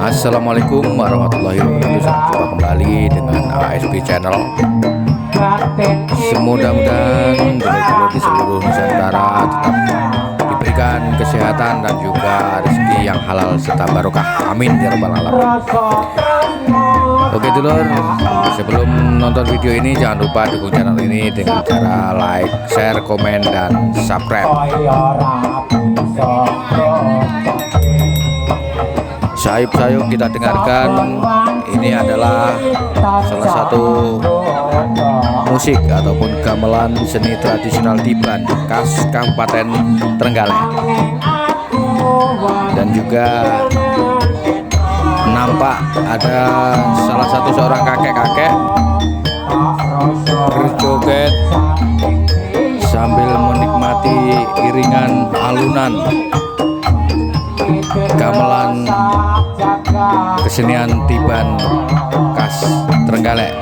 Assalamualaikum warahmatullahi wabarakatuh. Jumpa kembali dengan ASP Channel. Mudah-mudahan dulur-dulur di seluruh Nusantara tetap diberikan kesehatan dan juga rezeki yang halal serta barokah. Amin ya rabbal alamin. Oke dulur, sebelum nonton video ini jangan lupa dukung channel ini dengan cara like, share, komen, dan subscribe. Sayup-sayup kita dengarkan, ini adalah salah satu musik ataupun gamelan seni tradisional Tiban khas Kabupaten Trenggalek. Dan juga nampak ada salah satu seorang kakek-kakek berjoget sambil menikmati iringan alunan gamelan kesenian Tiban khas Trenggalek.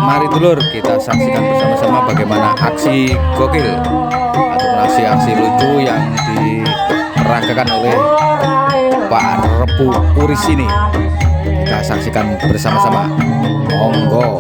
Mari dulur kita saksikan bersama-sama bagaimana aksi gokil atau aksi lucu yang diperagakan oleh Pak Repu Puris ini. Kita saksikan bersama-sama. Monggo.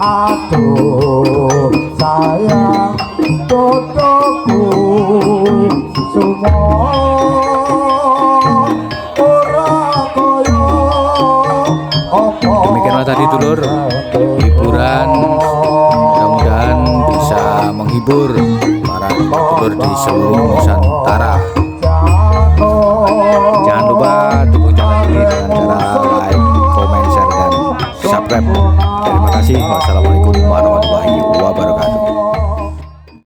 Aduh sayang totoku semua ora koyo apa. Demikianlah tadi dulur hiburan, mudah-mudahan bisa menghibur para dulur di seluruh Nusantara. Jangan lupa dukung channel ini dengan cara like, komen, share, dan subscribe. Terima kasih. Wassalamualaikum warahmatullahi wabarakatuh.